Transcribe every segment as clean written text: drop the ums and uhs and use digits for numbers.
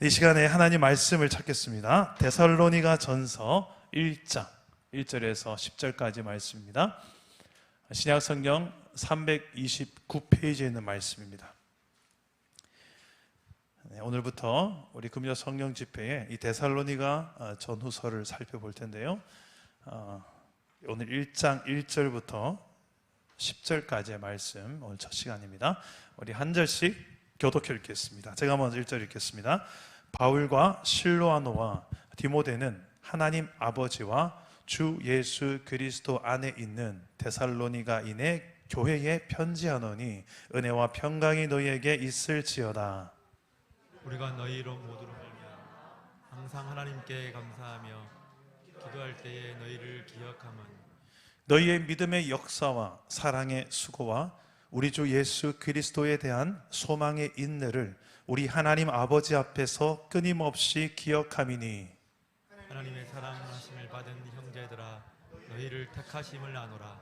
이 시간에 하나님 말씀을 찾겠습니다. 데살로니가 전서 1장 1절에서 10절까지 말씀입니다. 신약 성경 329페이지에 있는 말씀입니다. 오늘부터 우리 금요 성령 집회에 이 데살로니가 전후서를 살펴볼 텐데요. 오늘 1장 1절부터 10절까지의 말씀, 오늘 첫 시간입니다. 우리 한 절씩 교독해 읽겠습니다. 제가 먼저 1절 읽겠습니다. 바울과 실로아노와 디모데는 하나님 아버지와 주 예수 그리스도 안에 있는 데살로니가인의 교회에 편지하노니 은혜와 평강이 너희에게 있을지어다. 우리가 너희로 모두로 말미암아 항상 하나님께 감사하며 기도할 때에 너희를 기억함은 너희의 믿음의 역사와 사랑의 수고와 우리 주 예수 그리스도에 대한 소망의 인내를 우리 하나님 아버지 앞에서 끊임없이 기억함이니 하나님의 사랑하심을 받은 형제들아 너희를 택하심을 아노라.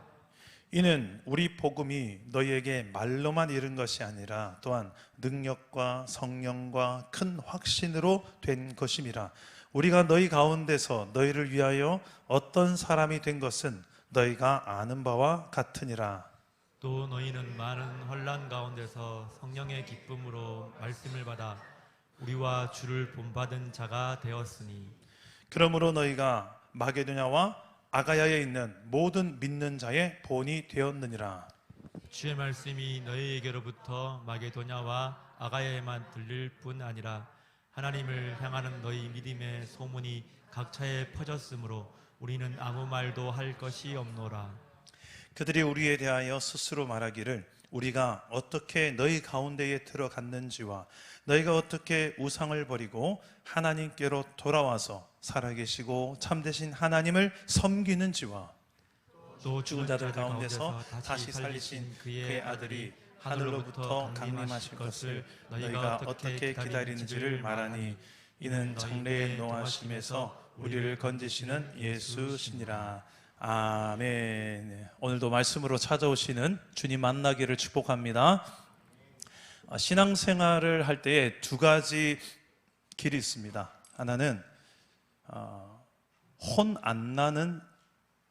이는 우리 복음이 너희에게 말로만 이른 것이 아니라 또한 능력과 성령과 큰 확신으로 된 것임이라. 우리가 너희 가운데서 너희를 위하여 어떤 사람이 된 것은 너희가 아는 바와 같으니라. 또 너희는 많은 혼란 가운데서 성령의 기쁨으로 말씀을 받아 우리와 주를 본받은 자가 되었으니 그러므로 너희가 마게도냐와 아가야에 있는 모든 믿는 자의 본이 되었느니라. 주의 말씀이 너희에게로부터 마게도냐와 아가야에만 들릴 뿐 아니라 하나님을 향하는 너희 믿음의 소문이 각처에 퍼졌으므로 우리는 아무 말도 할 것이 없노라. 그들이 우리에 대하여 스스로 말하기를 우리가 어떻게 너희 가운데에 들어갔는지와 너희가 어떻게 우상을 버리고 하나님께로 돌아와서 살아계시고 참되신 하나님을 섬기는지와 또 죽은 자들 가운데서 다시 살리신 그의 아들이 하늘로부터 강림하실 것을 너희가 어떻게 기다리는지를 말하니 이는 장래의 노하심에서 우리를 건지시는 예수시니라. 아멘. 오늘도 말씀으로 찾아오시는 주님 만나기를 축복합니다. 신앙생활을 할 때에 두 가지 길이 있습니다. 하나는 혼 안 나는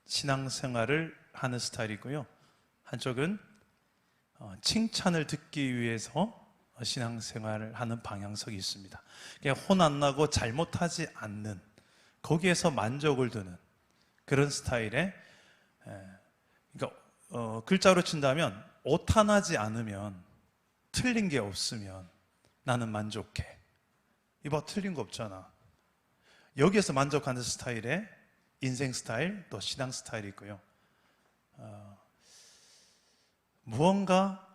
신앙생활을 하는 스타일이고요. 한쪽은 칭찬을 듣기 위해서 신앙생활을 하는 방향성이 있습니다. 혼 안 나고 잘못하지 않는, 거기에서 만족을 두는 그런 스타일의, 그러니까 글자로 친다면 오탄하지 않으면, 틀린 게 없으면 나는 만족해. 이봐, 틀린 거 없잖아. 여기에서 만족하는 스타일의 인생 스타일, 또 신앙 스타일이 있고요. 무언가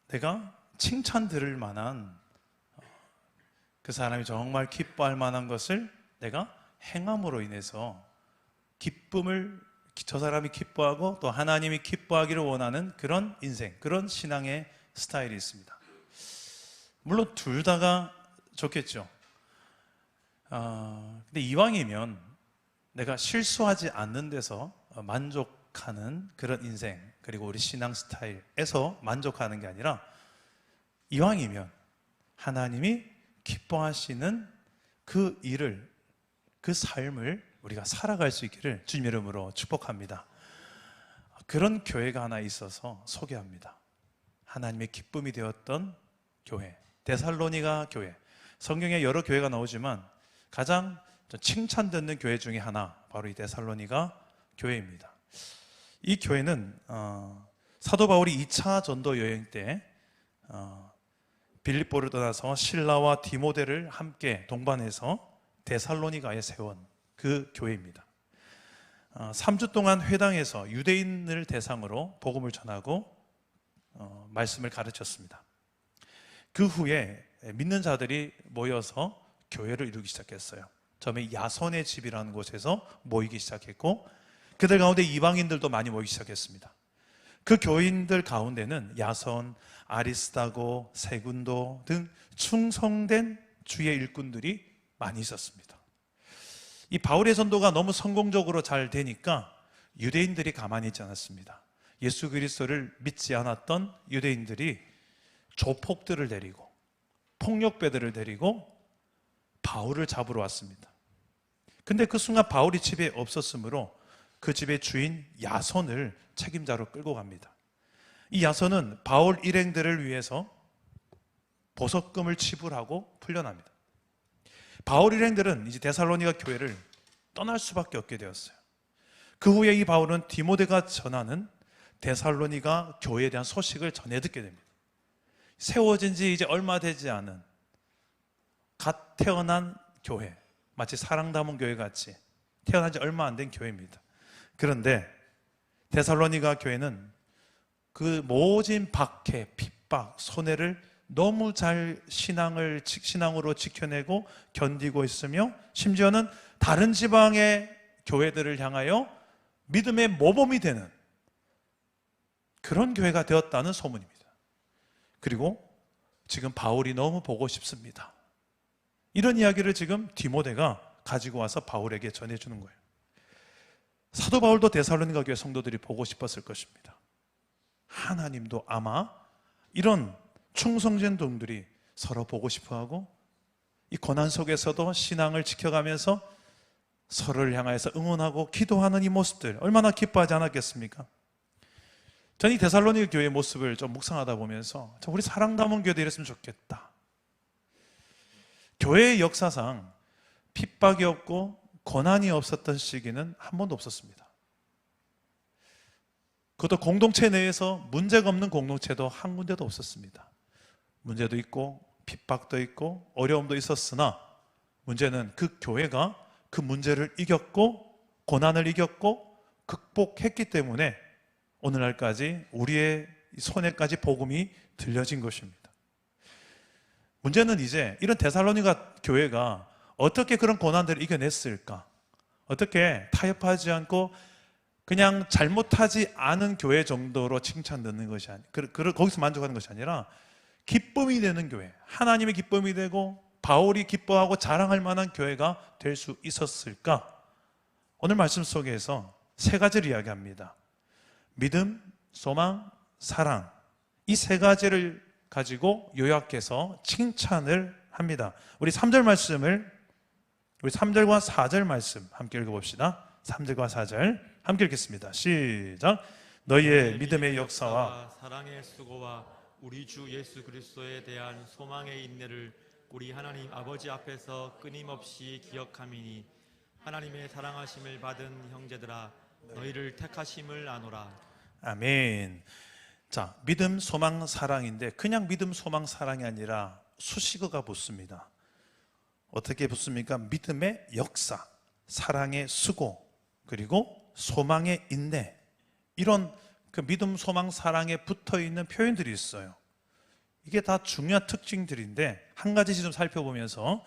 내가 칭찬 들을 만한, 그 사람이 정말 기뻐할 만한 것을 내가 행함으로 인해서 기쁨을, 저 사람이 기뻐하고 또 하나님이 기뻐하기를 원하는 그런 인생, 그런 신앙의 스타일이 있습니다. 물론 둘 다가 좋겠죠. 근데 이왕이면 내가 실수하지 않는 데서 만족하는 그런 인생, 그리고 우리 신앙 스타일에서 만족하는 게 아니라 이왕이면 하나님이 기뻐하시는 그 일을, 그 삶을 우리가 살아갈 수 있기를 주님 이름으로 축복합니다. 그런 교회가 하나 있어서 소개합니다. 하나님의 기쁨이 되었던 교회, 데살로니가 교회. 성경에 여러 교회가 나오지만 가장 칭찬 듣는 교회 중에 하나, 바로 이 데살로니가 교회입니다. 이 교회는 사도 바울이 2차 전도 여행 때 빌립보를 떠나서 실라와 디모데를 함께 동반해서 데살로니가에 세운 그 교회입니다. 3주 동안 회당에서 유대인을 대상으로 복음을 전하고 말씀을 가르쳤습니다. 그 후에 믿는 자들이 모여서 교회를 이루기 시작했어요. 처음에 야손의 집이라는 곳에서 모이기 시작했고, 그들 가운데 이방인들도 많이 모이기 시작했습니다. 그 교인들 가운데는 야손, 아리스다고, 세군도 등 충성된 주의 일꾼들이 많이 있었습니다. 이 바울의 전도가 너무 성공적으로 잘 되니까 유대인들이 가만히 있지 않았습니다. 예수 그리스도를 믿지 않았던 유대인들이 조폭들을 데리고, 폭력배들을 데리고 바울을 잡으러 왔습니다. 근데 그 순간 바울이 집에 없었으므로 그 집의 주인 야손을 책임자로 끌고 갑니다. 이 야손은 바울 일행들을 위해서 보석금을 지불하고 풀려납니다. 바울 일행들은 이제 데살로니가 교회를 떠날 수밖에 없게 되었어요. 그 후에 이 바울은 디모데가 전하는 데살로니가 교회에 대한 소식을 전해 듣게 됩니다. 세워진 지 이제 얼마 되지 않은 갓 태어난 교회, 마치 사랑 담은 교회 같이 태어난 지 얼마 안 된 교회입니다. 그런데 데살로니가 교회는 그 모진 박해, 핍박, 손해를 너무 잘 신앙으로 지켜내고 견디고 있으며 심지어는 다른 지방의 교회들을 향하여 믿음의 모범이 되는 그런 교회가 되었다는 소문입니다. 그리고 지금 바울이 너무 보고 싶습니다. 이런 이야기를 지금 디모데가 가지고 와서 바울에게 전해주는 거예요. 사도 바울도 데살로니가 교회 성도들이 보고 싶었을 것입니다. 하나님도 아마 이런 충성된 종들이 서로 보고 싶어하고 이 고난 속에서도 신앙을 지켜가면서 서로를 향해서 응원하고 기도하는 이 모습들 얼마나 기뻐하지 않았겠습니까? 저는 이 데살로니가 교회의 모습을 좀 묵상하다 보면서 우리 사랑 담은 교회도 이랬으면 좋겠다. 교회의 역사상 핍박이 없고 고난이 없었던 시기는 한 번도 없었습니다. 그것도 공동체 내에서 문제가 없는 공동체도 한 군데도 없었습니다. 문제도 있고 핍박도 있고 어려움도 있었으나 문제는 그 교회가 그 문제를 이겼고 고난을 이겼고 극복했기 때문에 오늘날까지 우리의 손에까지 복음이 들려진 것입니다. 문제는 이제 이런 데살로니가 교회가 어떻게 그런 고난들을 이겨냈을까? 어떻게 타협하지 않고 그냥 잘못하지 않은 교회 정도로 칭찬 듣는 것이 아니, 거기서 만족하는 것이 아니라 기쁨이 되는 교회, 하나님의 기쁨이 되고 바울이 기뻐하고 자랑할 만한 교회가 될 수 있었을까? 오늘 말씀 속에서 세 가지를 이야기합니다. 믿음, 소망, 사랑, 이 세 가지를 가지고 요약해서 칭찬을 합니다. 우리 3절과 4절 말씀 함께 읽어봅시다. 3절과 4절 함께 읽겠습니다. 시작. 너희의 믿음의 역사와 사랑의 수고와 우리 주 예수 그리스도에 대한 소망의 인내를 우리 하나님 아버지 앞에서 끊임없이 기억함이니 하나님의 사랑하심을 받은 형제들아 너희를 택하심을 아노라. 아멘. 자, 믿음, 소망, 사랑인데 그냥 믿음, 소망, 사랑이 아니라 수식어가 붙습니다. 어떻게 붙습니까? 믿음의 역사, 사랑의 수고, 그리고 소망의 인내. 이런 그 믿음, 소망, 사랑에 붙어있는 표현들이 있어요. 이게 다 중요한 특징들인데 한 가지씩 좀 살펴보면서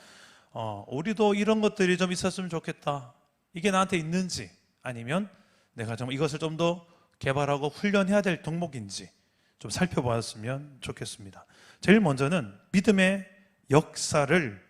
우리도 이런 것들이 좀 있었으면 좋겠다. 이게 나한테 있는지 아니면 내가 좀 이것을 좀 더 개발하고 훈련해야 될 덕목인지 좀 살펴보았으면 좋겠습니다. 제일 먼저는 믿음의 역사를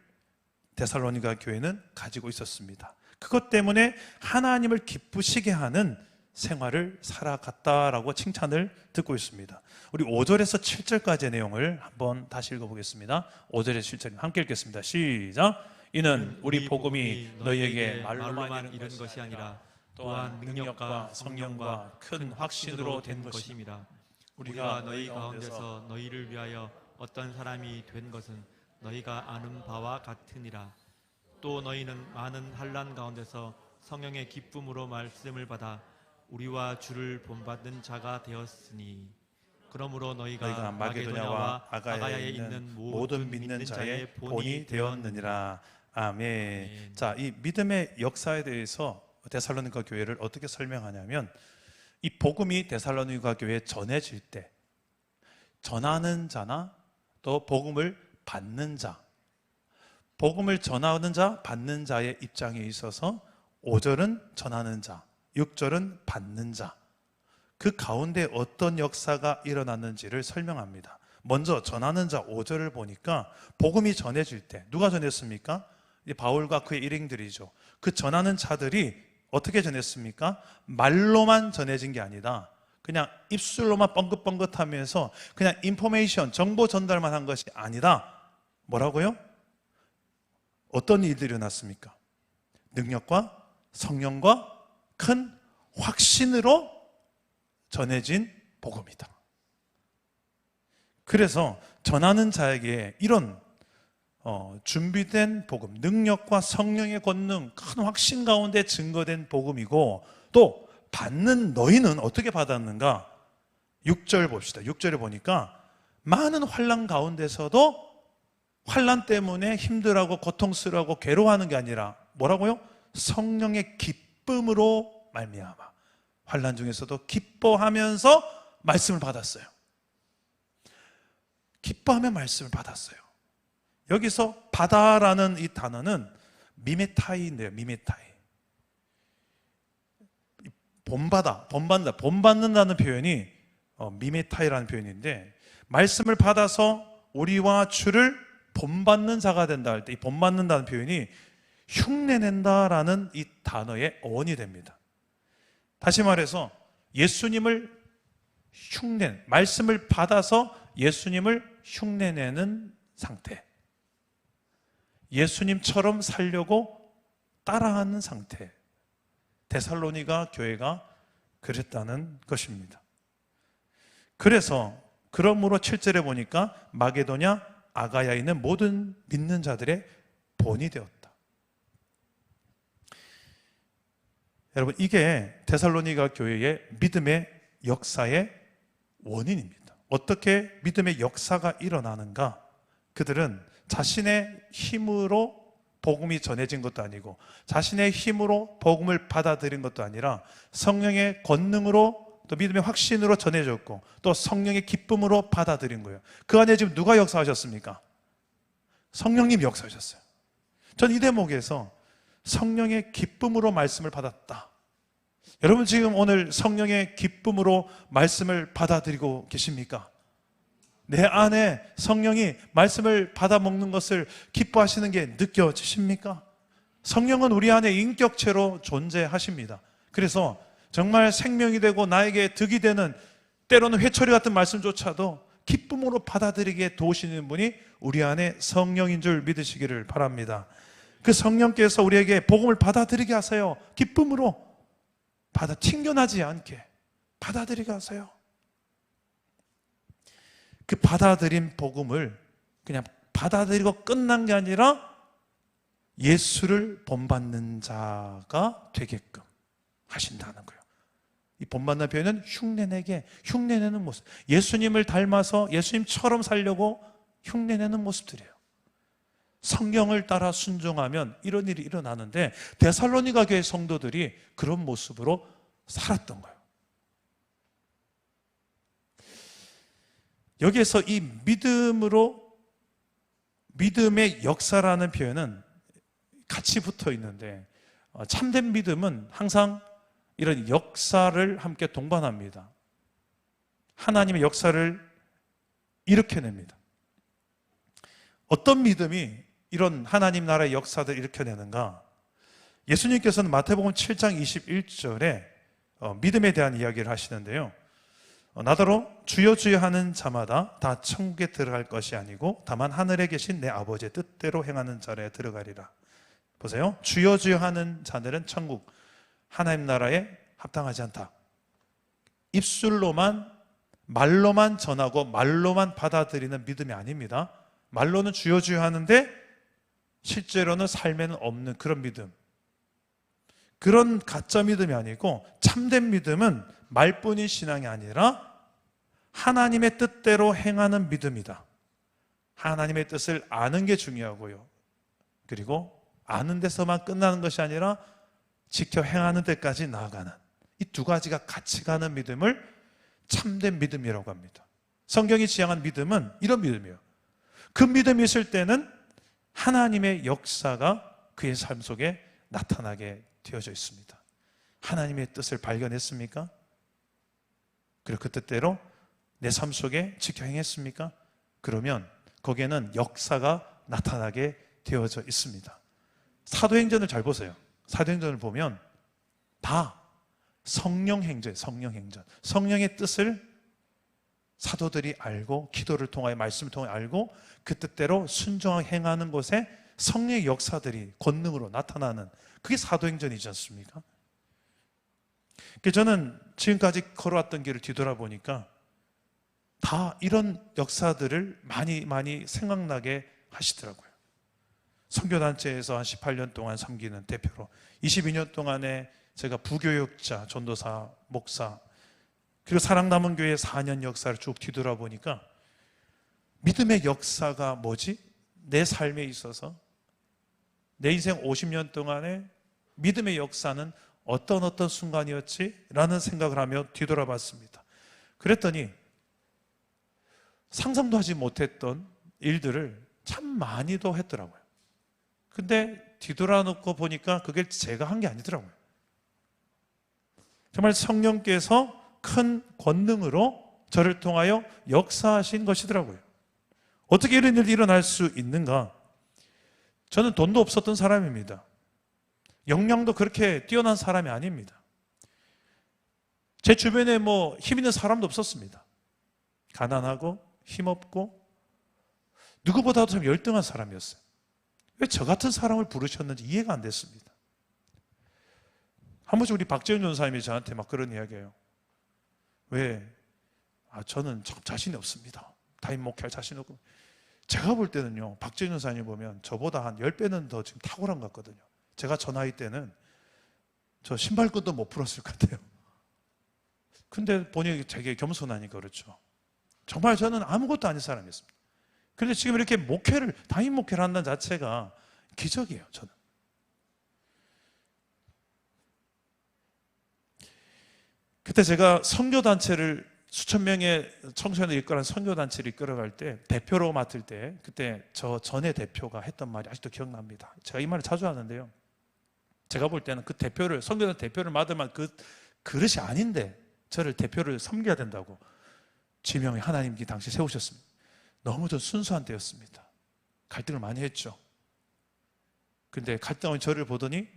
데살로니가 교회는 가지고 있었습니다. 그것 때문에 하나님을 기쁘시게 하는 생활을 살아갔다라고 칭찬을 듣고 있습니다. 우리 5절에서 7절까지의 내용을 한번 다시 읽어보겠습니다. 5절에서 7절 함께 읽겠습니다. 시작. 이는 우리 복음이 너희에게 말로만 이른 것이 아니라 또한 능력과 성령과 큰 확신으로 된 것임이라. 우리가 너희 가운데서 너희를 위하여 어떤 사람이 된 것은 너희가 아는 바와 같으니라. 또 너희는 많은 환난 가운데서 성령의 기쁨으로 말씀을 받아 우리와 주를 본받는 자가 되었으니 그러므로 너희가 마게도냐와 아가야에 있는 모든 믿는 자의 본이 되었느니라. 아멘. 자, 이 믿음의 역사에 대해서 데살로니가 교회를 어떻게 설명하냐면 이 복음이 데살로니가 교회에 전해질 때 전하는 자나 또 복음을 받는 자, 복음을 전하는 자, 받는 자의 입장에 있어서 5절은 전하는 자, 6절은 받는 자, 그 가운데 어떤 역사가 일어났는지를 설명합니다. 먼저 전하는 자 5절을 보니까 복음이 전해질 때 누가 전했습니까? 바울과 그의 일행들이죠. 그 전하는 자들이 어떻게 전했습니까? 말로만 전해진 게 아니라 그냥 입술로만 뻥긋뻥긋하면서 그냥 인포메이션, 정보 전달만 한 것이 아니라 뭐라고요? 어떤 일들이 일어났습니까? 능력과 성령과 큰 확신으로 전해진 복음이다. 그래서 전하는 자에게 이런 준비된 복음, 능력과 성령의 권능, 큰 확신 가운데 증거된 복음이고, 또 받는 너희는 어떻게 받았는가? 6절 봅시다. 6절에 보니까 많은 환난 가운데서도 환난 때문에 힘들어하고 고통스러워하고 괴로워하는 게 아니라 뭐라고요? 성령의 기쁨으로 말미암아 환난 중에서도 기뻐하면서 말씀을 받았어요. 기뻐하며 말씀을 받았어요. 여기서 받아라는 이 단어는 미메타이인데요. 미메타이. 본받는다는 표현이 미메타이라는 표현인데, 말씀을 받아서 우리와 주를 본받는 자가 된다 할 때 이 본받는다는 표현이 흉내낸다라는 이 단어의 어원이 됩니다. 다시 말해서 예수님을 말씀을 받아서 예수님을 흉내내는 상태, 예수님처럼 살려고 따라하는 상태, 데살로니가 교회가 그랬다는 것입니다. 그래서 그러므로 7절에 보니까 마게도냐 아가야에 있는 모든 믿는 자들의 본이 되었다. 여러분, 이게 데살로니가 교회의 믿음의 역사의 원인입니다. 어떻게 믿음의 역사가 일어나는가? 그들은 자신의 힘으로 복음이 전해진 것도 아니고, 자신의 힘으로 복음을 받아들인 것도 아니라 성령의 권능으로, 또 믿음의 확신으로 전해졌고, 또 성령의 기쁨으로 받아들인 거예요. 그 안에 지금 누가 역사하셨습니까? 성령님이 역사하셨어요. 전 이 대목에서 성령의 기쁨으로 말씀을 받았다. 여러분, 지금 오늘 성령의 기쁨으로 말씀을 받아들이고 계십니까? 내 안에 성령이 말씀을 받아 먹는 것을 기뻐하시는 게 느껴지십니까? 성령은 우리 안에 인격체로 존재하십니다. 그래서 정말 생명이 되고 나에게 득이 되는, 때로는 회초리 같은 말씀조차도 기쁨으로 받아들이게 도우시는 분이 우리 안에 성령인 줄 믿으시기를 바랍니다. 그 성령께서 우리에게 복음을 받아들이게 하세요. 기쁨으로 튕겨나지 않게 받아들이게 하세요. 그 받아들인 복음을 그냥 받아들이고 끝난 게 아니라 예수를 본받는 자가 되게끔 하신다는 거예요. 이 본받는 표현은 흉내내는 모습, 예수님을 닮아서 예수님처럼 살려고 흉내내는 모습들이에요. 성경을 따라 순종하면 이런 일이 일어나는데, 데살로니가 교회 성도들이 그런 모습으로 살았던 거예요. 여기에서 이 믿음의 역사라는 표현은 같이 붙어 있는데, 참된 믿음은 항상 이런 역사를 함께 동반합니다. 하나님의 역사를 일으켜냅니다. 어떤 믿음이 이런 하나님 나라의 역사들을 일으켜내는가? 예수님께서는 마태복음 7장 21절에 믿음에 대한 이야기를 하시는데요. 나더러 주여 주여 하는 자마다 다 천국에 들어갈 것이 아니고 다만 하늘에 계신 내 아버지의 뜻대로 행하는 자라에 들어가리라. 보세요. 주여 주여 하는 자들은 천국, 하나님 나라에 합당하지 않다. 입술로만, 말로만 전하고 말로만 받아들이는 믿음이 아닙니다. 말로는 주여 주여 하는데 실제로는 삶에는 없는 그런 믿음, 그런 가짜 믿음이 아니고, 참된 믿음은 말뿐인 신앙이 아니라 하나님의 뜻대로 행하는 믿음이다. 하나님의 뜻을 아는 게 중요하고요, 그리고 아는 데서만 끝나는 것이 아니라 지켜 행하는 데까지 나아가는, 이 두 가지가 같이 가는 믿음을 참된 믿음이라고 합니다. 성경이 지향한 믿음은 이런 믿음이에요. 그 믿음이 있을 때는 하나님의 역사가 그의 삶 속에 나타나게 되어져 있습니다. 하나님의 뜻을 발견했습니까? 그리고 그 뜻대로 내 삶 속에 지켜 행했습니까? 그러면 거기에는 역사가 나타나게 되어져 있습니다. 사도행전을 잘 보세요. 사도행전을 보면 다 성령행전이에요. 성령행전. 성령의 뜻을 사도들이 알고, 기도를 통하여, 말씀을 통해 알고 그 뜻대로 순종하게 행하는 곳에 성령의 역사들이 권능으로 나타나는 그게 사도행전이지 않습니까? 저는 지금까지 걸어왔던 길을 뒤돌아보니까 다 이런 역사들을 많이 생각나게 하시더라고요. 선교단체에서 한 18년 동안 섬기는 대표로 22년 동안에 제가 부교육자, 전도사, 목사, 그리고 사랑남은 교회 4년 역사를 쭉 뒤돌아보니까 믿음의 역사가 뭐지? 내 삶에 있어서 내 인생 50년 동안에 믿음의 역사는 어떤 순간이었지? 라는 생각을 하며 뒤돌아봤습니다. 그랬더니 상상도 하지 못했던 일들을 참 많이도 했더라고요. 근데 뒤돌아놓고 보니까 그게 제가 한 게 아니더라고요. 정말 성령께서 큰 권능으로 저를 통하여 역사하신 것이더라고요. 어떻게 이런 일이 일어날 수 있는가? 저는 돈도 없었던 사람입니다. 역량도 그렇게 뛰어난 사람이 아닙니다. 제 주변에 힘 있는 사람도 없었습니다. 가난하고 힘없고 누구보다도 참 열등한 사람이었어요. 왜 저 같은 사람을 부르셨는지 이해가 안 됐습니다. 한 번씩 우리 박재훈 전사님이 저한테 막 그런 이야기해요. 왜? 저는 참 자신이 없습니다. 담임 목회할 자신이 없고. 제가 볼 때는요, 박재훈 전사님 보면 저보다 한 10배는 더 지금 탁월한 것 같거든요. 제가 저 나이 때는 저 신발끈도 못 풀었을 것 같아요. 근데 본인이 되게 겸손하니까 그렇죠. 정말 저는 아무것도 아닌 사람이었습니다. 그런데 지금 이렇게 담임 목회를 한다는 자체가 기적이에요, 저는. 그때 제가 선교단체를 수천 명의 청소년을 이끌어간 선교단체를 이끌어갈 때 대표로 맡을 때 그때 저 전에 대표가 했던 말이 아직도 기억납니다. 제가 이 말을 자주 하는데요. 제가 볼 때는 그 선교단 대표를 맡을 만한 그 그릇이 아닌데 저를 대표를 섬겨야 된다고 지명이 하나님께 당시 세우셨습니다. 너무 좀 순수한 때였습니다. 갈등을 많이 했죠. 근데 갈등한 저를 보더니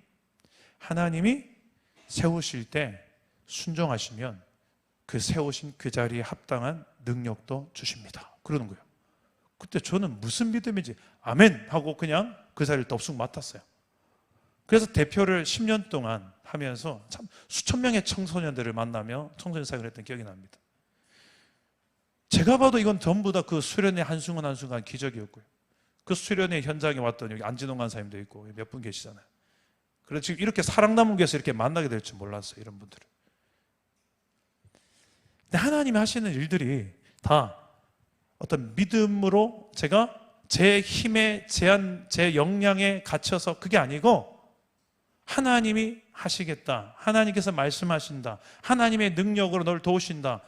하나님이 세우실 때 순종하시면 그 세우신 그 자리에 합당한 능력도 주십니다. 그러는 거예요. 그때 저는 무슨 믿음인지 아멘 하고 그냥 그 자리를 덥석 맡았어요. 그래서 대표를 10년 동안 하면서 참 수천 명의 청소년들을 만나며 청소년 사역을 했던 기억이 납니다. 제가 봐도 이건 전부 다 그 수련의 한순간 기적이었고요. 그 수련의 현장에 왔더니 여기 안진홍 간사님도 있고 몇 분 계시잖아요. 그래서 지금 이렇게 사랑나무 교회에서 이렇게 만나게 될 줄 몰랐어요. 이런 분들을. 근데 하나님이 하시는 일들이 다 어떤 믿음으로 제가 제 힘에 제 역량에 갇혀서 그게 아니고 하나님이 하시겠다. 하나님께서 말씀하신다. 하나님의 능력으로 널 도우신다.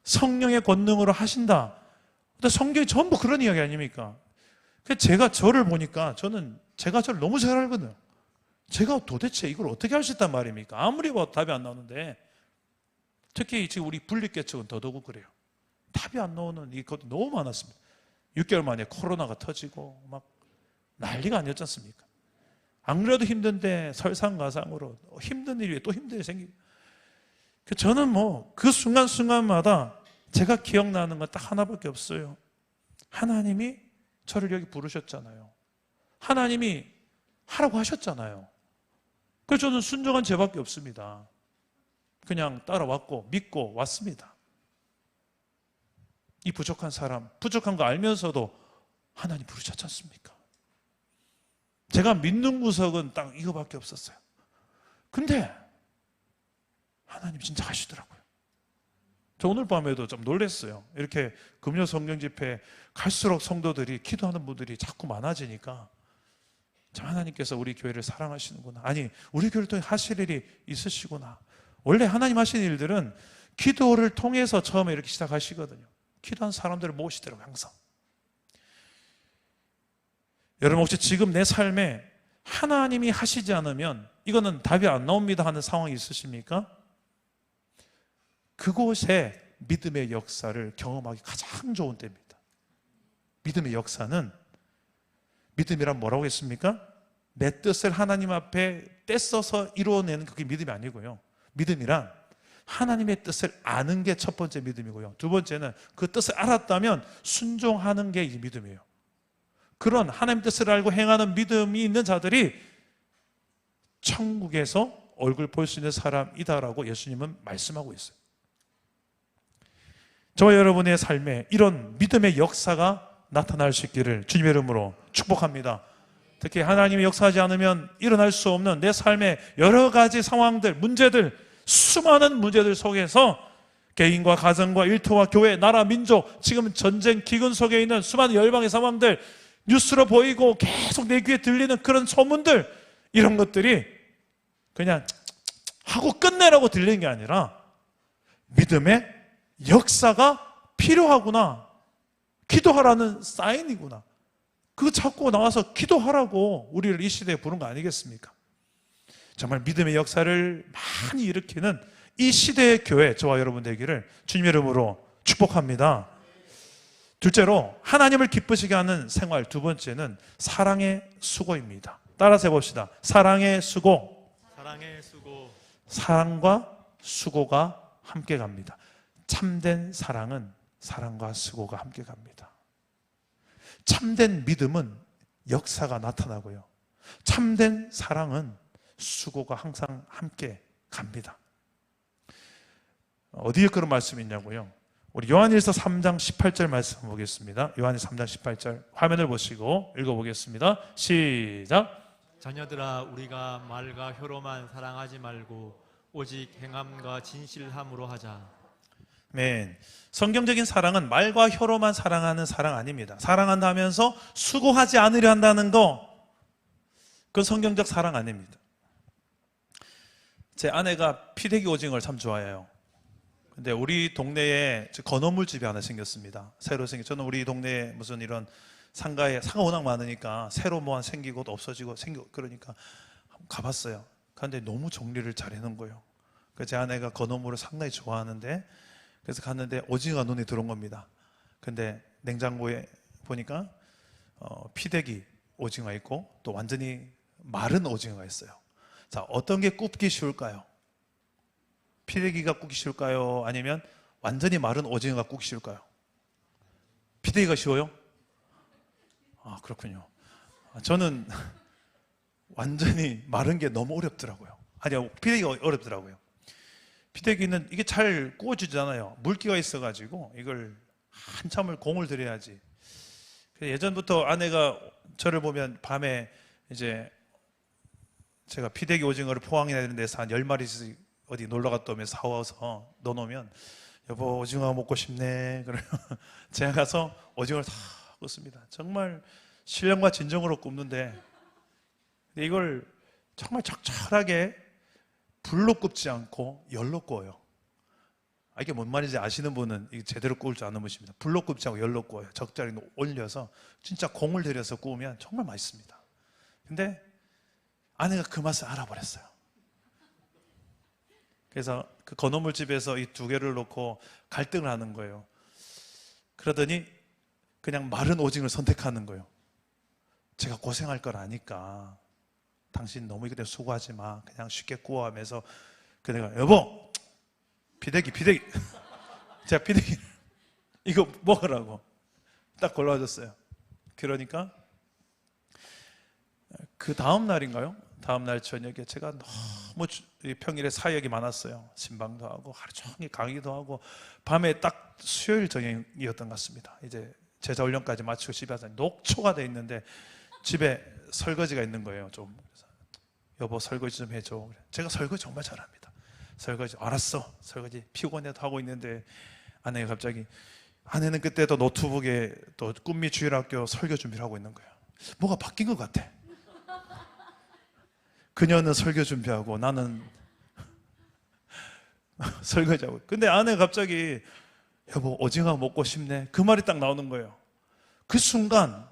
성령의 권능으로 하신다. 근데 성경이 전부 그런 이야기 아닙니까? 제가 저를 보니까 제가 저를 너무 잘 알거든요. 제가 도대체 이걸 어떻게 할 수 있단 말입니까? 아무리 봐도 답이 안 나오는데 특히 지금 우리 분립개척은 더더욱 그래요. 답이 안 나오는 이것도 너무 많았습니다. 6개월 만에 코로나가 터지고 막 난리가 아니었지 않습니까? 안 그래도 힘든데 설상가상으로 힘든 일이 또 힘든 일이 생기고 저는 그 순간순간마다 제가 기억나는 건 딱 하나밖에 없어요. 하나님이 저를 여기 부르셨잖아요. 하나님이 하라고 하셨잖아요. 그래서 저는 순종한 죄밖에 없습니다. 그냥 따라왔고 믿고 왔습니다. 이 부족한 사람, 부족한 거 알면서도 하나님 부르셨지 않습니까? 제가 믿는 구석은 딱 이거밖에 없었어요. 근데 하나님 진짜 하시더라고요. 저 오늘 밤에도 좀 놀랐어요. 이렇게 금요 성경 집회 갈수록 성도들이 기도하는 분들이 자꾸 많아지니까 참 하나님께서 우리 교회를 사랑하시는구나. 아니 우리 교회를 통해 하실 일이 있으시구나. 원래 하나님 하시는 일들은 기도를 통해서 처음에 이렇게 시작하시거든요. 기도한 사람들을 모으시더라고요. 항상. 여러분 혹시 지금 내 삶에 하나님이 하시지 않으면 이거는 답이 안 나옵니다 하는 상황이 있으십니까? 그곳에 믿음의 역사를 경험하기 가장 좋은 때입니다. 믿음의 역사는 믿음이란 뭐라고 했습니까? 내 뜻을 하나님 앞에 떼써서 이루어내는 그게 믿음이 아니고요. 믿음이란 하나님의 뜻을 아는 게 첫 번째 믿음이고요. 두 번째는 그 뜻을 알았다면 순종하는 게 이 믿음이에요. 그런 하나님 뜻을 알고 행하는 믿음이 있는 자들이 천국에서 얼굴 볼 수 있는 사람이다라고 예수님은 말씀하고 있어요. 저와 여러분의 삶에 이런 믿음의 역사가 나타날 수 있기를 주님의 이름으로 축복합니다. 특히 하나님이 역사하지 않으면 일어날 수 없는 내 삶의 여러 가지 상황들, 문제들, 수많은 문제들 속에서 개인과 가정과 일터와 교회, 나라, 민족, 지금 전쟁 기근 속에 있는 수많은 열방의 상황들, 뉴스로 보이고 계속 내 귀에 들리는 그런 소문들, 이런 것들이 그냥 하고 끝내라고 들리는 게 아니라 믿음의 역사가 필요하구나, 기도하라는 사인이구나, 그거 찾고 나와서 기도하라고 우리를 이 시대에 부른 거 아니겠습니까? 정말 믿음의 역사를 많이 일으키는 이 시대의 교회, 저와 여러분 되기를 주님의 이름으로 축복합니다. 둘째로 하나님을 기쁘시게 하는 생활, 두 번째는 사랑의 수고입니다. 따라서 해봅시다. 사랑의 수고. 사랑의 수고. 사랑과 수고가 함께 갑니다. 참된 사랑은 사랑과 수고가 함께 갑니다. 참된 믿음은 역사가 나타나고요, 참된 사랑은 수고가 항상 함께 갑니다. 어디에 그런 말씀이 있냐고요? 우리 요한일서 3장 18절 말씀 보겠습니다. 요한일서 3장 18절 화면을 보시고 읽어보겠습니다. 시작. 자녀들아, 우리가 말과 혀로만 사랑하지 말고 오직 행함과 진실함으로 하자. 아멘. 성경적인 사랑은 말과 혀로만 사랑하는 사랑 아닙니다. 사랑한다 하면서 수고하지 않으려 한다는 거, 그건 성경적 사랑 아닙니다. 제 아내가 피대기 오징어를 참 좋아해요. 근데 우리 동네에 건어물 집이 하나 생겼습니다. 새로 생겨. 저는 우리 동네에 무슨 이런 상가에 상가 워낙 많으니까 새로 뭐 생기고 또 없어지고 생기고 그러니까 한번 가봤어요. 그런데 너무 정리를 잘 해놓은 거예요. 그래서 제 아내가 건어물을 상당히 좋아하는데, 그래서 갔는데 오징어가 눈에 들어온 겁니다. 근데 냉장고에 보니까 피대기 오징어가 있고 또 완전히 마른 오징어가 있어요. 자, 어떤 게 굽기 쉬울까요? 피대기가 굽기 쉬울까요? 아니면 완전히 마른 오징어가 굽기 쉬울까요? 피대기가 쉬워요? 아, 그렇군요. 저는 완전히 마른 게 너무 어렵더라고요. 아니요, 피대기가 어렵더라고요. 피대기는 이게 잘 구워지잖아요. 물기가 있어가지고 이걸 한참을 공을 들여야지. 예전부터 아내가 저를 보면 밤에 이제 제가 피대기 오징어를 포항이나 이런 데서 한 10마리씩 어디 놀러 갔다 오면 사와서 넣어놓으면 여보 오징어 먹고 싶네. 그러면 제가 가서 오징어를 다 굽습니다. 정말 신령과 진정으로 굽는데 이걸 정말 적절하게 불로 굽지 않고 열로 구워요. 이게 뭔 말인지 아시는 분은 이게 제대로 구울 줄 아는 분입니다. 불로 굽지 않고 열로 구워요. 적절히 올려서 진짜 공을 들여서 구우면 정말 맛있습니다. 근데 아내가 그 맛을 알아버렸어요. 그래서 그 건어물 집에서 이 두 개를 놓고 갈등을 하는 거예요. 그러더니 그냥 마른 오징어를 선택하는 거예요. 제가 고생할 걸 아니까 당신 너무 이거 수고하지 마, 그냥 쉽게 구워 하면서 그 내가 여보 피대기 제가 피대기 이거 먹으라고 딱 골라줬어요. 그러니까 그 다음 날인가요? 다음 날 저녁에 제가 너무 평일에 사역이 많았어요. 신방도 하고 하루 종일 강의도 하고 밤에 딱 수요일 저녁이었던 것 같습니다. 이제 제자 훈련까지 마치고 집에 와서 녹초가 돼 있는데 집에 설거지가 있는 거예요. 좀 여보 설거지 좀 해줘. 제가 설거지 정말 잘합니다. 설거지 알았어. 설거지 피곤해도 하고 있는데 아내가 갑자기, 아내는 그때 또 노트북에 또 꿈미 주일학교 설교 준비를 하고 있는 거예요. 뭐가 바뀐 것 같아. 그녀는 설교 준비하고 나는 설거지하고. 근데 아내가 갑자기 여보 오징어 먹고 싶네, 그 말이 딱 나오는 거예요. 그 순간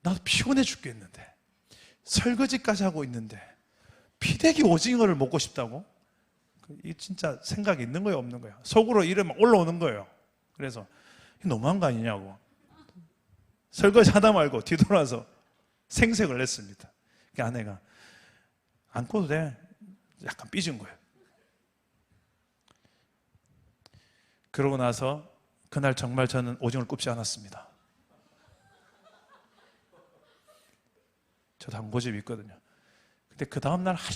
나도 피곤해 죽겠는데 설거지까지 하고 있는데 피대기 오징어를 먹고 싶다고? 이 진짜 생각이 있는 거예요, 없는 거예요? 속으로 이러면 올라오는 거예요. 그래서 너무한 거 아니냐고 설거지 하다 말고 뒤돌아서 생색을 냈습니다. 그 아내가 안 꺼도 돼, 약간 삐진 거예요. 그러고 나서 그날 정말 저는 오징어를 굽지 않았습니다. 저도 한 고집이 있거든요. 근데 그 다음날 하루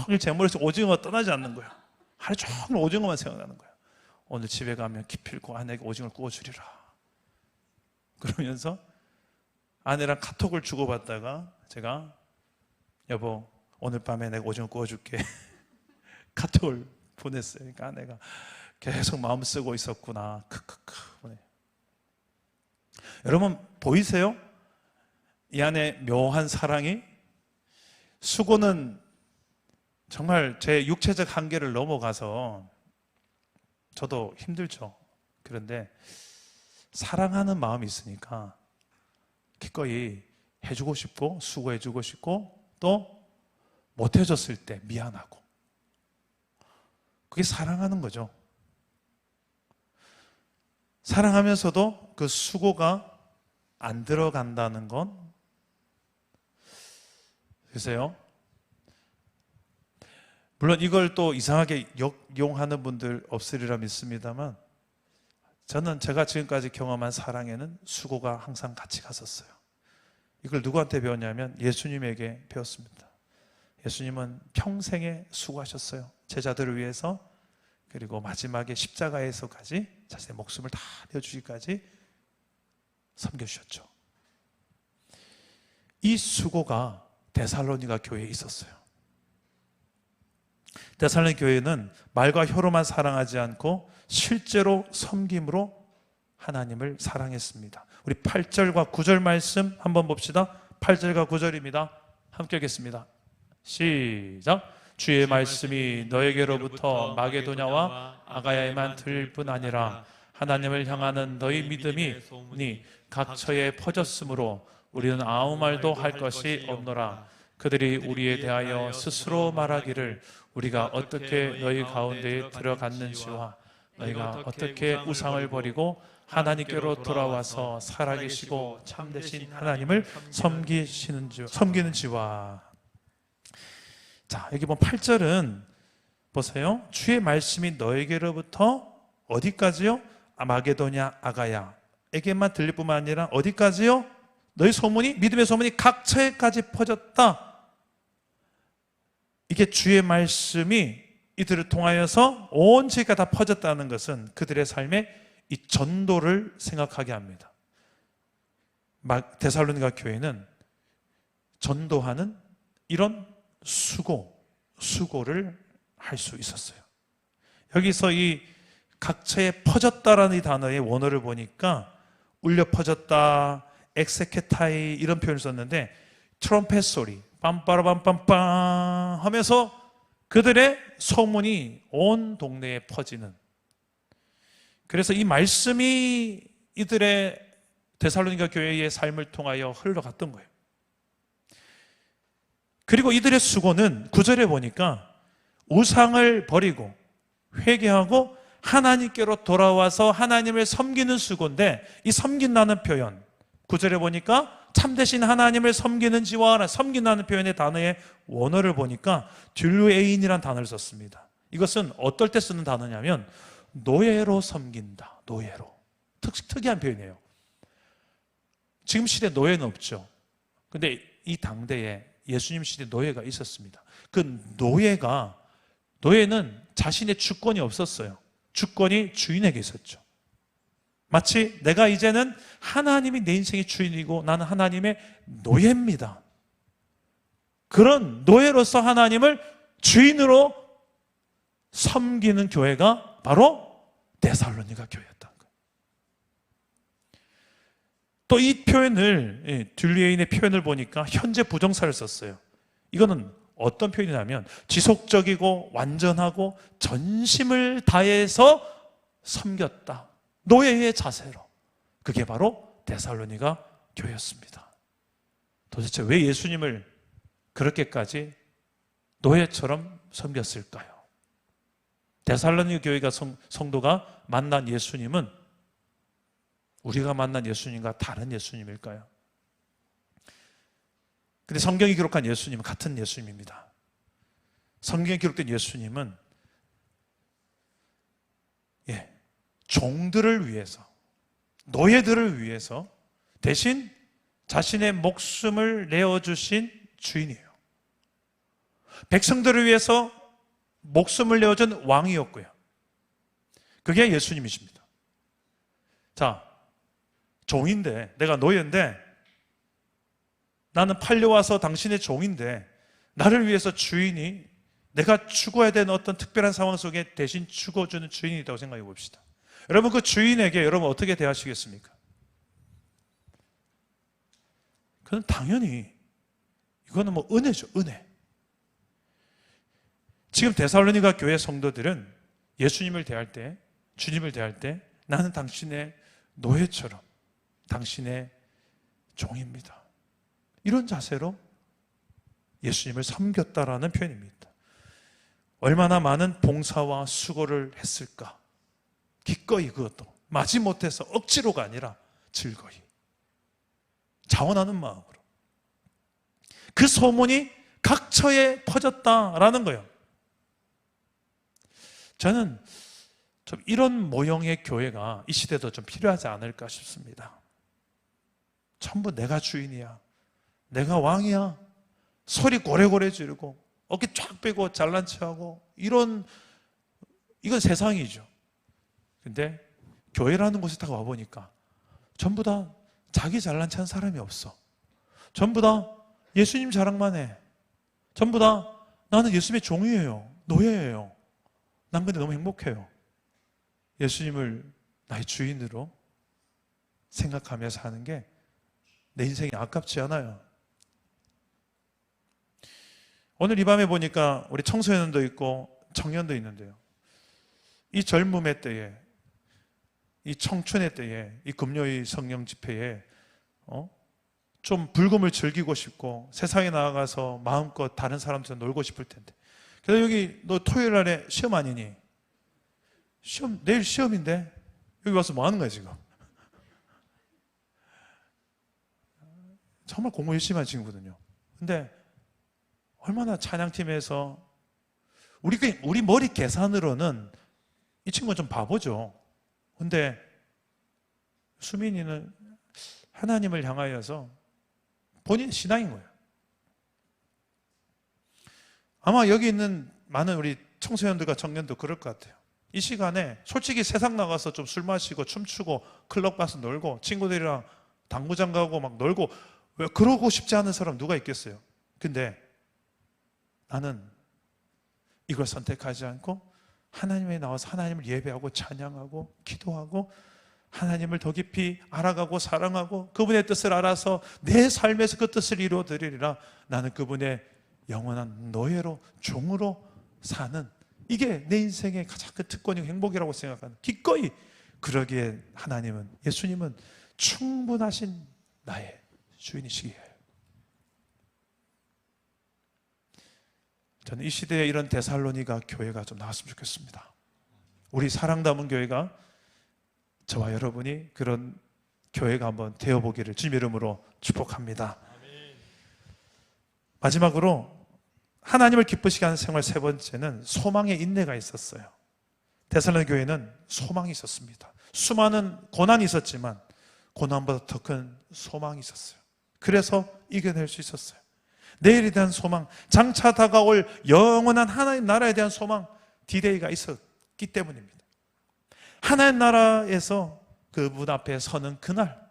종일 제 머릿속 오징어가 떠나지 않는 거예요. 하루 종일 오징어만 생각나는 거예요. 오늘 집에 가면 기필코 아내에게 오징어를 구워주리라. 그러면서 아내랑 카톡을 주고받다가 제가 여보 오늘 밤에 내가 오징어 구워줄게 카톡을 보냈어요. 그러니까 아내가 계속 마음 쓰고 있었구나. 크크크. 여러분 보이세요? 이 안에 묘한 사랑이. 수고는 정말 제 육체적 한계를 넘어가서 저도 힘들죠. 그런데 사랑하는 마음이 있으니까 기꺼이 해주고 싶고 수고해주고 싶고 또 못해줬을 때 미안하고, 그게 사랑하는 거죠. 사랑하면서도 그 수고가 안 들어간다는 건 글쎄요. 물론 이걸 또 이상하게 역용하는 분들 없으리라 믿습니다만 저는 제가 지금까지 경험한 사랑에는 수고가 항상 같이 갔었어요. 이걸 누구한테 배웠냐면 예수님에게 배웠습니다. 예수님은 평생에 수고하셨어요. 제자들을 위해서. 그리고 마지막에 십자가에서까지 자신의 목숨을 다 내어주기까지 섬겨주셨죠. 이 수고가 데살로니가 교회에 있었어요. 데살로니가 교회는 말과 혀로만 사랑하지 않고 실제로 섬김으로 하나님을 사랑했습니다. 우리 8절과 9절 말씀 한번 봅시다. 8절과 9절입니다. 함께 읽겠습니다. 시작. 주의 말씀이 너에게로부터 마게도냐와 아가야에만 들릴 뿐 아니라 하나님을 향하는 너희 믿음이 각처에 퍼졌으므로 우리는 아무 말도 할 것이 없노라. 그들이 우리에 대하여 스스로 말하기를 우리가 어떻게 너희 가운데에 들어갔는지와 너희가 어떻게 우상을 버리고 하나님께로 돌아와서 살아계시고 참되신 하나님을 섬기는지와. 자, 여기 보면 8절은 보세요. 주의 말씀이 너에게로부터 어디까지요? 마게도냐 아가야에게만 들릴 뿐만 아니라 어디까지요? 너희 소문이, 믿음의 소문이 각처에까지 퍼졌다. 이게 주의 말씀이 이들을 통하여서 온 지가 다 퍼졌다는 것은 그들의 삶에 이 전도를 생각하게 합니다. 데살로니가 교회는 전도하는 이런 수고를 할 수 있었어요. 여기서 이 각처에 퍼졌다라는 이 단어의 원어를 보니까 울려 퍼졌다, 엑세케타이 이런 표현을 썼는데 트럼펫 소리, 빰빠라빰빰빰 하면서 그들의 소문이 온 동네에 퍼지는. 그래서 이 말씀이 이들의 데살로니가 교회의 삶을 통하여 흘러갔던 거예요. 그리고 이들의 수고는 9절에 보니까 우상을 버리고 회개하고 하나님께로 돌아와서 하나님을 섬기는 수고인데, 이 섬긴다는 표현 9절에 보니까 참되신 하나님을 섬기는지와 섬긴다는 표현의 단어의 원어를 보니까 딜루에인이라는 단어를 썼습니다. 이것은 어떨 때 쓰는 단어냐면 노예로 섬긴다. 노예로. 특이한 표현이에요. 지금 시대에 노예는 없죠. 근데 이 당대에 예수님 시대에 노예가 있었습니다. 그 노예는 자신의 주권이 없었어요. 주권이 주인에게 있었죠. 마치 내가 이제는 하나님이 내 인생의 주인이고 나는 하나님의 노예입니다. 그런 노예로서 하나님을 주인으로 섬기는 교회가 바로 데살로니가 교회였다는 거예요. 또 이 표현을, 딜루에인의 표현을 보니까 현재 부정사를 썼어요. 이거는 어떤 표현이냐면 지속적이고 완전하고 전심을 다해서 섬겼다. 노예의 자세로. 그게 바로 데살로니가 교회였습니다. 도대체 왜 예수님을 그렇게까지 노예처럼 섬겼을까요? 데살로니가 교회가 성도가 만난 예수님은 우리가 만난 예수님과 다른 예수님일까요? 근데 성경이 기록한 예수님은 같은 예수님입니다. 성경에 기록된 예수님은 종들을 위해서, 노예들을 위해서 대신 자신의 목숨을 내어주신 주인이에요. 백성들을 위해서 목숨을 내어준 왕이었고요. 그게 예수님이십니다. 자, 종인데, 내가 노예인데, 나는 팔려와서 당신의 종인데, 나를 위해서 주인이, 내가 죽어야 되는 어떤 특별한 상황 속에 대신 죽어주는 주인이라고 생각해 봅시다. 여러분, 그 주인에게 여러분 어떻게 대하시겠습니까? 그건 당연히 이거는 뭐 은혜죠, 은혜. 지금 데살로니가 교회 성도들은 예수님을 대할 때, 주님을 대할 때 나는 당신의 노예처럼 당신의 종입니다. 이런 자세로 예수님을 섬겼다라는 표현입니다. 얼마나 많은 봉사와 수고를 했을까? 기꺼이, 그것도 마지못해서 억지로가 아니라 즐거이 자원하는 마음으로. 그 소문이 각처에 퍼졌다라는 거예요. 저는 좀 이런 모형의 교회가 이 시대도 좀 필요하지 않을까 싶습니다. 전부 내가 주인이야, 내가 왕이야, 소리 고래고래 지르고 어깨 쫙 빼고 잘난 척하고, 이건 세상이죠. 근데 교회라는 곳에 딱 와보니까 전부 다 자기 잘난 척한 사람이 없어. 전부 다 예수님 자랑만 해. 전부 다 나는 예수님의 종이에요, 노예예요. 난 근데 너무 행복해요. 예수님을 나의 주인으로 생각하며 사는 게 내 인생이 아깝지 않아요. 오늘 이 밤에 보니까 우리 청소년도 있고 청년도 있는데요, 이 젊음의 때에, 이 청춘의 때에, 이 금요일 성령 집회에 좀 불금을 즐기고 싶고 세상에 나아가서 마음껏 다른 사람들과 놀고 싶을 텐데, 그래서 여기 너 토요일 날에 시험 아니니? 시험, 내일 시험인데 여기 와서 뭐 하는 거야 지금? 정말 공부 열심히 하는 친구거든요. 근데 얼마나 찬양팀에서 우리 머리 계산으로는 이 친구는 좀 바보죠. 근데 수민이는 하나님을 향하여서 본인 신앙인 거예요. 아마 여기 있는 많은 우리 청소년들과 청년도 그럴 것 같아요. 이 시간에 솔직히 세상 나가서 좀 술 마시고 춤추고 클럽 가서 놀고 친구들이랑 당구장 가고 막 놀고, 왜 그러고 싶지 않은 사람 누가 있겠어요? 근데 나는 이걸 선택하지 않고 하나님에 나와서 하나님을 예배하고 찬양하고 기도하고 하나님을 더 깊이 알아가고 사랑하고 그분의 뜻을 알아서 내 삶에서 그 뜻을 이루어드리리라. 나는 그분의 영원한 노예로, 종으로 사는, 이게 내 인생의 가장 큰 특권이고 행복이라고 생각하는, 기꺼이 그러기에 하나님은, 예수님은 충분하신 나의 주인이시기에 저는 이 시대에 이런 데살로니가 교회가 좀 나왔으면 좋겠습니다. 우리 사랑 담은 교회가, 저와 여러분이 그런 교회가 한번 되어보기를 주님의 이름으로 축복합니다. 마지막으로 하나님을 기쁘시게 하는 생활 세 번째는 소망의 인내가 있었어요. 데살로니 교회는 소망이 있었습니다. 수많은 고난이 있었지만 고난보다 더 큰 소망이 있었어요. 그래서 이겨낼 수 있었어요. 내일에 대한 소망, 장차 다가올 영원한 하나님 나라에 대한 소망, 디데이가 있었기 때문입니다. 하나님 나라에서 그분 앞에 서는 그날,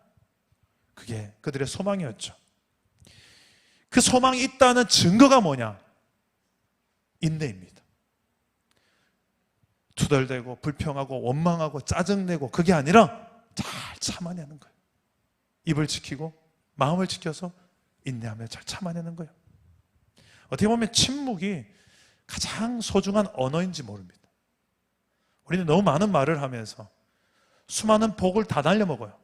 그게 그들의 소망이었죠. 그 소망이 있다는 증거가 뭐냐? 인내입니다. 투덜대고 불평하고 원망하고 짜증내고 그게 아니라 잘 참아내는 거예요. 입을 지키고 마음을 지켜서 인내하며 잘 참아내는 거예요. 어떻게 보면 침묵이 가장 소중한 언어인지 모릅니다. 우리는 너무 많은 말을 하면서 수많은 복을 다 날려먹어요.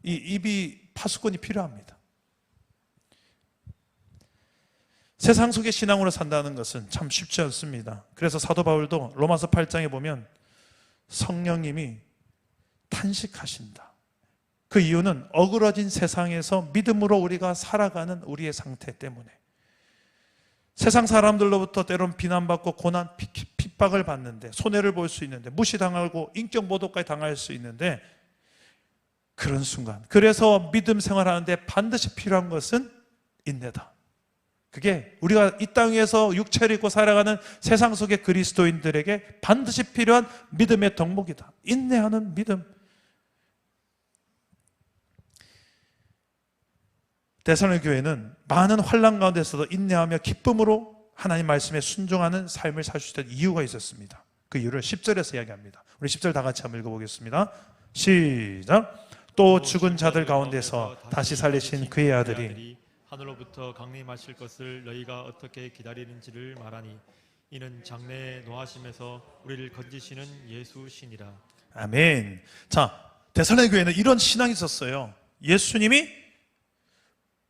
이 입이 파수꾼이 필요합니다. 세상 속의 신앙으로 산다는 것은 참 쉽지 않습니다. 그래서 사도 바울도 로마서 8장에 보면 성령님이 탄식하신다. 그 이유는 어그러진 세상에서 믿음으로 우리가 살아가는 우리의 상태 때문에, 세상 사람들로부터 때론 비난받고 고난, 핍박을 받는데, 손해를 볼 수 있는데, 무시당하고 인격 모독까지 당할 수 있는데, 그런 순간, 그래서 믿음 생활하는데 반드시 필요한 것은 인내다. 그게 우리가 이 땅에서 육체를 입고 살아가는 세상 속의 그리스도인들에게 반드시 필요한 믿음의 덕목이다. 인내하는 믿음. 데살로니가 교회는 많은 환난 가운데서도 인내하며 기쁨으로 하나님 말씀에 순종하는 삶을 살 수 있던 이유가 있었습니다. 그 이유를 10절에서 이야기합니다. 우리 10절 다 같이 한번 읽어보겠습니다. 시작. 또 죽은 자들 가운데서 다시 살리신 그의 아들이 하늘로부터 강림하실 것을 너희가 어떻게 기다리는지를 말하니 이는 장래에 노하심에서 우리를 건지시는 예수시니라. 아멘. 자, 데살로니가 교회는 이런 신앙이 있었어요. 예수님이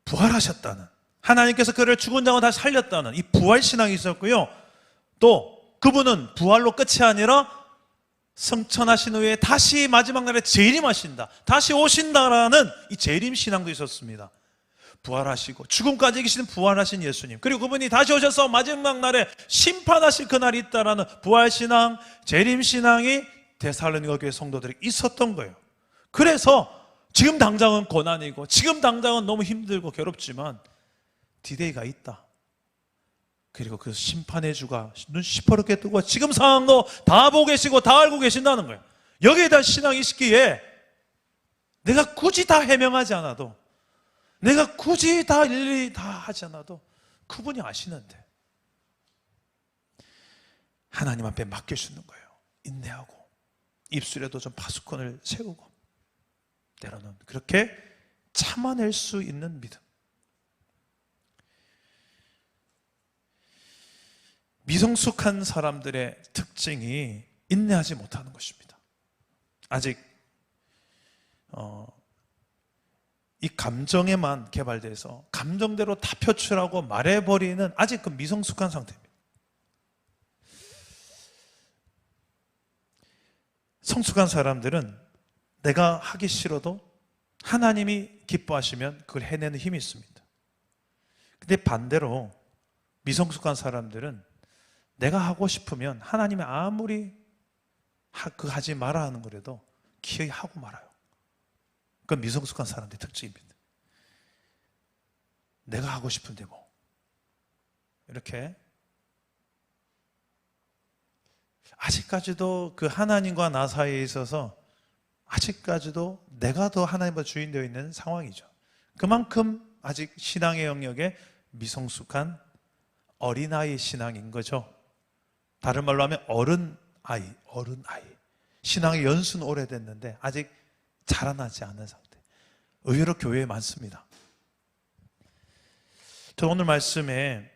부활하셨다는, 하나님께서 그를 죽은 자가 다시 살렸다는 이 부활 신앙이 있었고요. 또 그분은 부활로 끝이 아니라 승천하신 후에 다시 마지막 날에 재림하신다, 다시 오신다라는 이 재림 신앙도 있었습니다. 부활하시고 죽음까지 이기시는 부활하신 예수님, 그리고 그분이 다시 오셔서 마지막 날에 심판하실 그날이 있다라는 부활신앙, 재림신앙이 데살로니가 교회 성도들에게 있었던 거예요. 그래서 지금 당장은 고난이고 지금 당장은 너무 힘들고 괴롭지만 디데이가 있다. 그리고 그 심판의 주가 눈 시퍼렇게 뜨고 지금 상황도 다 보고 계시고 다 알고 계신다는 거예요. 여기에 대한 신앙이 있기에 내가 굳이 다 해명하지 않아도, 내가 굳이 다 일일이 다 하지 않아도 그분이 아시는데 하나님 앞에 맡겨주는 거예요. 인내하고 입술에도 좀 파수꾼을 세우고 때로는 그렇게 참아낼 수 있는 믿음. 미성숙한 사람들의 특징이 인내하지 못하는 것입니다. 아직 이 감정에만 개발돼서 감정대로 다 표출하고 말해버리는 아직 그 미성숙한 상태입니다. 성숙한 사람들은 내가 하기 싫어도 하나님이 기뻐하시면 그걸 해내는 힘이 있습니다. 근데 반대로 미성숙한 사람들은 내가 하고 싶으면 하나님이 아무리 그거 하지 마라 하는 거라도 기어이 하고 말아요. 그건 미성숙한 사람들의 특징입니다. 내가 하고 싶은데 뭐 이렇게 아직까지도 그 하나님과 나 사이에 있어서 아직까지도 내가 더 하나님과 주인 되어 있는 상황이죠. 그만큼 아직 신앙의 영역에 미성숙한 어린아이 신앙인 거죠. 다른 말로 하면 어른아이. 신앙의 연수는 오래됐는데 아직 자라나지 않은 상태. 의외로 교회에 많습니다. 저 오늘 말씀에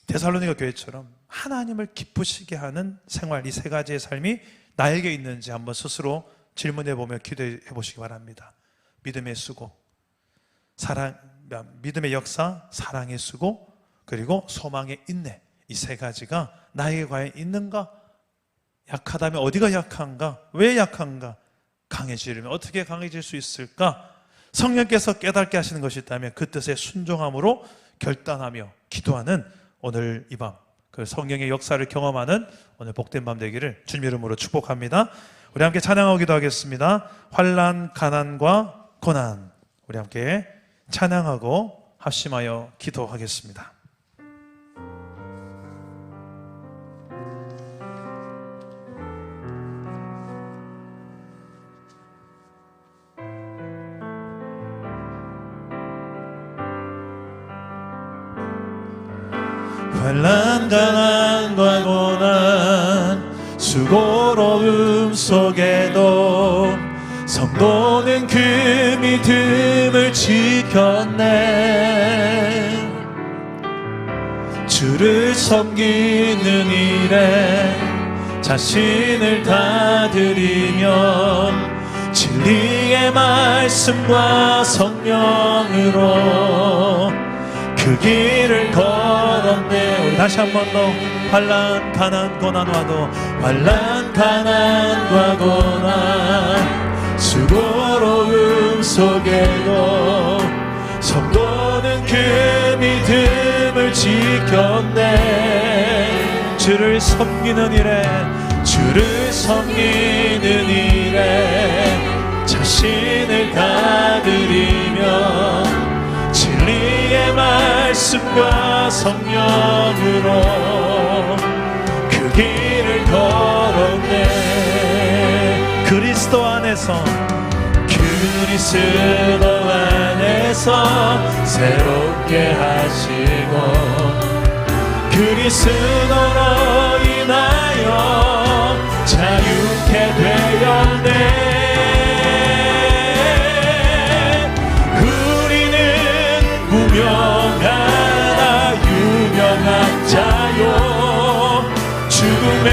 데살로니가 교회처럼 하나님을 기쁘시게 하는 생활, 이 세 가지의 삶이 나에게 있는지 한번 스스로 질문해보며 기도해 보시기 바랍니다. 믿음의 수고, 믿음의 역사, 사랑의 수고, 그리고 소망의 인내, 이 세 가지가 나에게 과연 있는가? 약하다면 어디가 약한가? 왜 약한가? 강해지려면 어떻게 강해질 수 있을까? 성령께서 깨닫게 하시는 것이 있다면 그 뜻에 순종함으로 결단하며 기도하는 오늘 이 밤, 그 성령의 역사를 경험하는 오늘 복된 밤 되기를 주님 이름으로 축복합니다. 우리 함께 찬양하고 기도하겠습니다. 환난, 가난과 고난, 우리 함께 찬양하고 합심하여 기도하겠습니다. 환난, 가난과 고난, 수고로움 속에도 성도는 그 믿음을 지켰네. 주를 섬기는 일에 자신을 다 드리며 진리의 말씀과 성령으로 그 길을 걸었네. 우리 다시 한 번 더. 환난, 가난, 고난 와도 환난, 가난과 고난, 수고로움 속에도 성도는 그 믿음을 지켰네. 주를 섬기는 일에 자신을 다 드리며 진리의 말씀과 성령으로 그 길을 걸었네. 그리스도 안에서 새롭게 하시고 그리스도로 인하여 자유케 되었네. 우리는 무명하나 유명한 자요 죽음의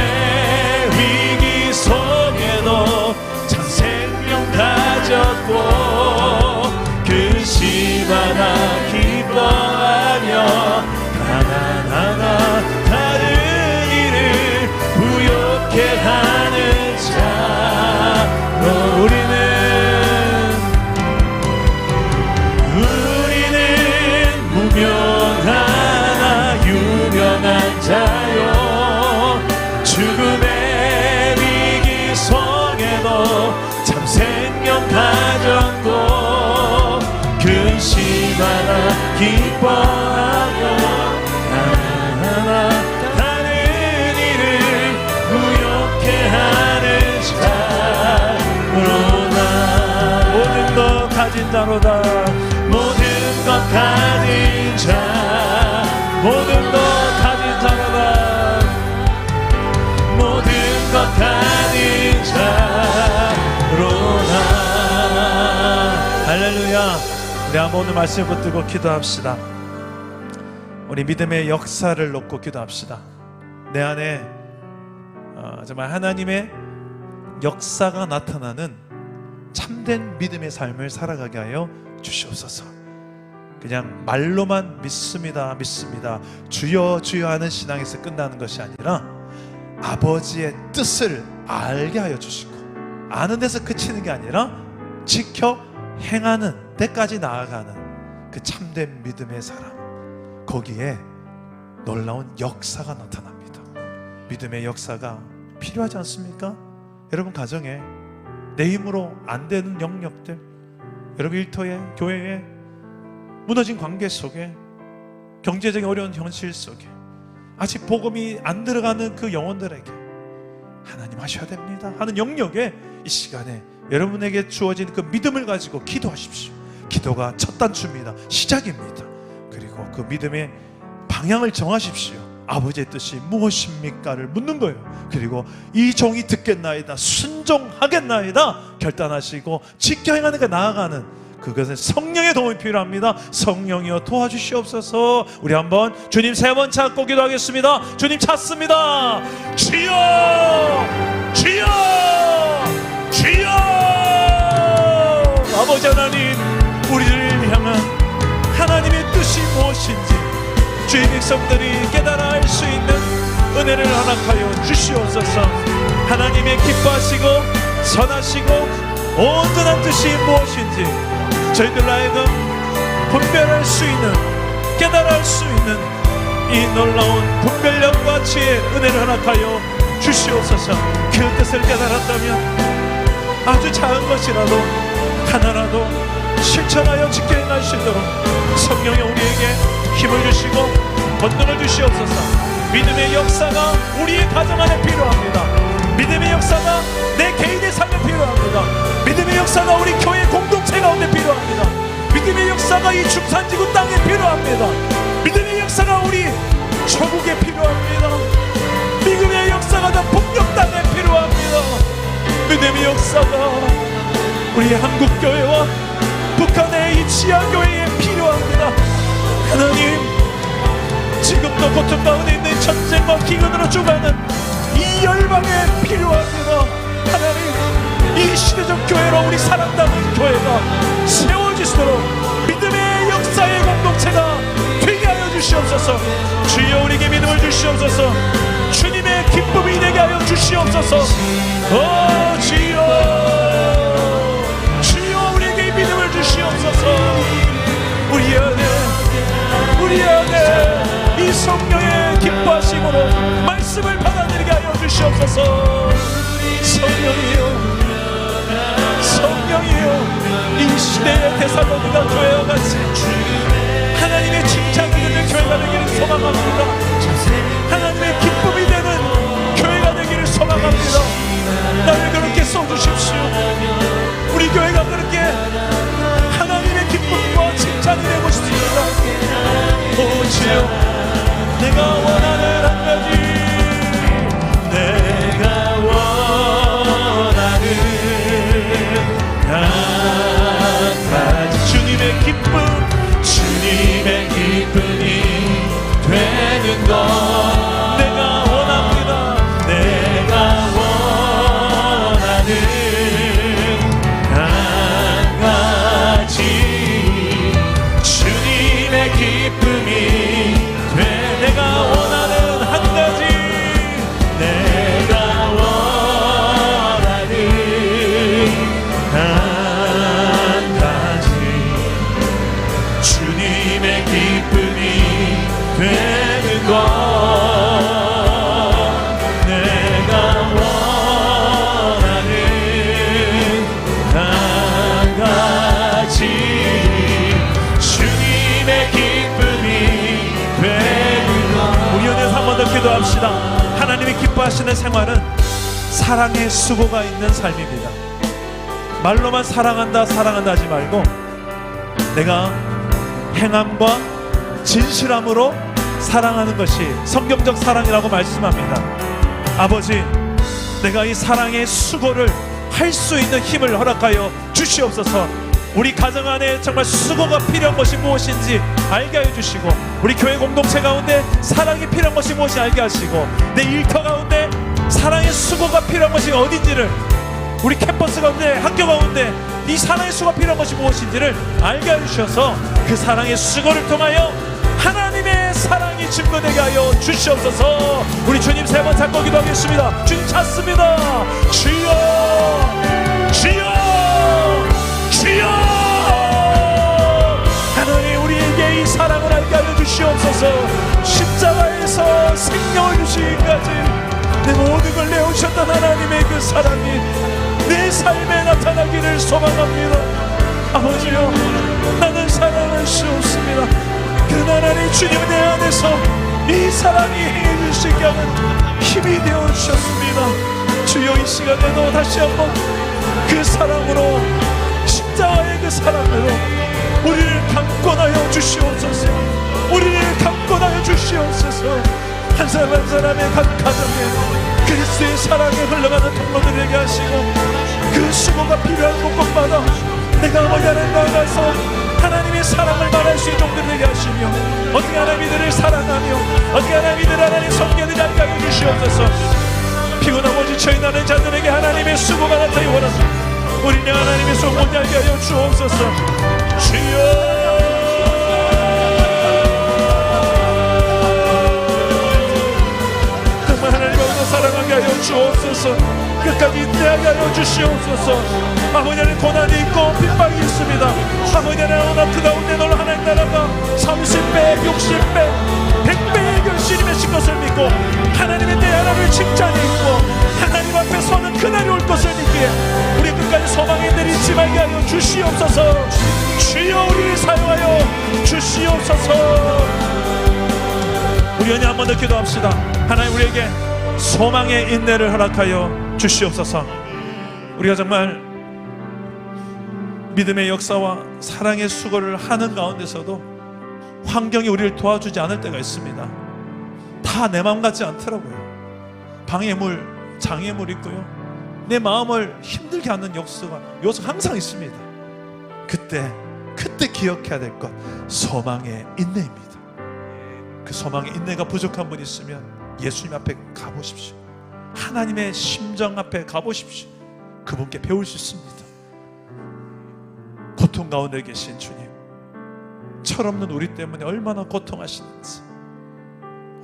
위기 속에도 참 생명 가졌고 근심하나 기뻐하며 하나하나 다른 일을 부욕해 하는 자로 우리는 무명하나 유명한 자요 죽음의 위기 속에도 참 생명 가졌고 근심하나 기뻐하며 하나하나 다른 일을 무욕해 하는 자로다. 모든 것 가진 자로다. 모든 것 가진 자 모든 것 가진 자로다. 모든 것 가진 자로다. 할렐루야. 우리 한번 오늘 말씀 붙들고 기도합시다. 우리 믿음의 역사를 놓고 기도합시다. 내 안에 정말 하나님의 역사가 나타나는 참된 믿음의 삶을 살아가게 하여 주시옵소서. 그냥 말로만 믿습니다 믿습니다 주여 주여 하는 신앙에서 끝나는 것이 아니라 아버지의 뜻을 알게 하여 주시고 아는 데서 그치는 게 아니라 지켜 행하는 때까지 나아가는 그 참된 믿음의 사람, 거기에 놀라운 역사가 나타납니다. 믿음의 역사가 필요하지 않습니까? 여러분 가정에 내 힘으로 안 되는 영역들, 여러분 일터에, 교회에, 무너진 관계 속에, 경제적인 어려운 현실 속에 아직 복음이 안 들어가는 그 영혼들에게 하나님 하셔야 됩니다 하는 영역에 이 시간에 여러분에게 주어진 그 믿음을 가지고 기도하십시오. 기도가 첫 단추입니다. 시작입니다. 그리고 그 믿음의 방향을 정하십시오. 아버지의 뜻이 무엇입니까를 묻는 거예요. 그리고 이 종이 듣겠나이다, 순종하겠나이다 결단하시고 지켜 행하는 게 나아가는, 그것은 성령의 도움이 필요합니다. 성령이여 도와주시옵소서. 우리 한번 주님 세 번 찾고 기도하겠습니다. 주님 찾습니다. 주여 주여 주여. 아버지 하나님, 우리를 향한 하나님의 뜻이 무엇인지 주의 백성들이 깨달아 알 수 있는 은혜를 허락하여 주시옵소서. 하나님의 기뻐하시고 선하시고 온전한 뜻이 무엇인지 저희들 하여금 분별할 수 있는, 깨달아 알 수 있는 이 놀라운 분별력과 지혜의 은혜를 허락하여 주시옵소서. 그 뜻을 깨달았다면 아주 작은 것이라도 하나라도 실천하여 지켜 행할 수 있도록 성령이 우리에게 힘을 주시고 권능을 주시옵소서. 믿음의 역사가 우리의 가정 안에 필요합니다. 믿음의 역사가 내 개인의 삶에 필요합니다. 믿음의 역사가 우리 교회 공동체 가운데 필요합니다. 믿음의 역사가 이 중산지구 땅에 필요합니다. 믿음의 역사가 우리 조국에 필요합니다. 믿음의 역사가 더 북녘 땅에 필요합니다. 믿음의 역사가 우리 한국교회와 북한의 이 지하교회에 필요합니다. 하나님, 지금도 고통 가운데 있는 전쟁과 기근으로 죽어가는 이 열방에 필요합니다. 하나님, 이 시대적 교회로 우리 사랑받는 교회가 세워지도록 믿음의 역사의 공동체가 되게 하여 주시옵소서. 주여 우리에게 믿음을 주시옵소서. 주님의 기쁨이 되게 하여 주시옵소서. 주여 주여 우리에게 믿음을 주시옵소서. 우리 안에 이 성령의 기뻐하심으로 말씀을 받아들이게 하여 주시옵소서. 성령이여 성령이여 아버지요, 이 시대의 데살로니가 교회와 같이 하나님의 칭찬이 되는 교회가 되기를 소망합니다. 하나님의 기쁨이 되는 교회가 되기를 소망합니다. 나를 그렇게 써주십시오. 우리 교회가 그렇게 하나님의 기쁨과 칭찬이 되고 싶습니다. 오 주여, 내가 원하는 한 가지, 내가 원하는 한 가지, 주님의 기쁨, 주님의 기쁨이 되는 것 내가 원합니다. 내가 원하는 한 가지, 주님의 기쁨이 내가 원하는 한 가지, 내가 원하는 한 가지, 주님의 기쁨이 되는 것 내가 원하는 한 가지, 주님의 기쁨이 되는 것. 우리 연에서 한 번 더 기도합시다. 하나님이 기뻐하시는 생활은 사랑의 수고가 있는 삶입니다. 말로만 사랑한다 사랑한다 하지 말고 내가 행함과 진실함으로 사랑하는 것이 성경적 사랑이라고 말씀합니다. 아버지, 내가 이 사랑의 수고를 할 수 있는 힘을 허락하여 주시옵소서. 우리 가정 안에 정말 수고가 필요한 것이 무엇인지 알게 하여 주시고, 우리 교회 공동체 가운데 사랑이 필요한 것이 무엇인지 알게 하시고, 내 일터 가운데 사랑의 수고가 필요한 것이 어딘지를, 우리 캠퍼스 가운데, 학교 가운데 이 사랑의 수고가 필요한 것이 무엇인지를 알게 하여 주셔서 그 사랑의 수고를 통하여 하나님의 사랑이 증거되게 하여 주시옵소서. 우리 주님 세 번 잡고 기도하겠습니다. 주님 찾습니다. 주여, 주여, 주여. 하나님, 우리에게 이 사랑을 알게 하여 주시옵소서. 십자가에서 생명을 주시기까지 내 모든 걸 내어주셨던 하나님의 그 사랑이 내 삶에 나타나기를 소망합니다. 아버지요, 나는 사랑을 씌웠습니다. 그러나 하나님, 주님 내 안에서 이 사랑이 행해 주시게 하는 힘이 되어주셨습니다. 주여, 이 시간에도 다시 한번 그 사랑으로, 십자가의 그 사랑으로 우리를 강권하여 주시옵소서. 우리를 강권하여 주시옵소서. 한 사람 한 사람의 각 가정에 그리스도의 사랑이 흘러가는 통로들 되게 하시고, 그 수고가 필요한 곳곳마다 내가 아버지 하나님 나아가서 하나님의 사랑을 말할 수 있는 종들 되게 하시며, 어떻게 하나님 이들을 사랑하며 어떻게 하나님 이들 하나님 섬기는 알게 하여 주시옵소서. 피곤하고 지쳐있는 나는 자들에게 하나님의 수고가 나타나기 원합니다. 우리는 하나님의 수고를 알게 하여 주옵소서. 주여, 사랑하게 하여 주옵소서. 끝까지 인내하게 하여 주시옵소서. 아버지 하나님, 고난이 있고 핍박이 있습니다. 아버지 하나님, 그 가운데 널 하나님 나라가 30배, 60배, 100배의 결실이 맺힌 것을 믿고 하나님의 내 하나님을 칭찬이 있고 하나님 앞에 서는 그날이 올 것을 믿기에 우리 끝까지 소망의 늘 잊지 말게 하여 주시옵소서. 주여, 우리를 사용하여 주시옵소서. 우리 연히 한 번 더 기도합시다. 하나님, 우리에게 소망의 인내를 허락하여 주시옵소서. 우리가 정말 믿음의 역사와 사랑의 수고를 하는 가운데서도 환경이 우리를 도와주지 않을 때가 있습니다. 다 내 마음 같지 않더라고요. 방해물, 장애물이 있고요, 내 마음을 힘들게 하는 요소가 항상 있습니다. 그때 기억해야 될 것, 소망의 인내입니다. 그 소망의 인내가 부족한 분 있으면 예수님 앞에 가보십시오. 하나님의 심정 앞에 가보십시오. 그분께 배울 수 있습니다. 고통 가운데 계신 주님, 철없는 우리 때문에 얼마나 고통하시는지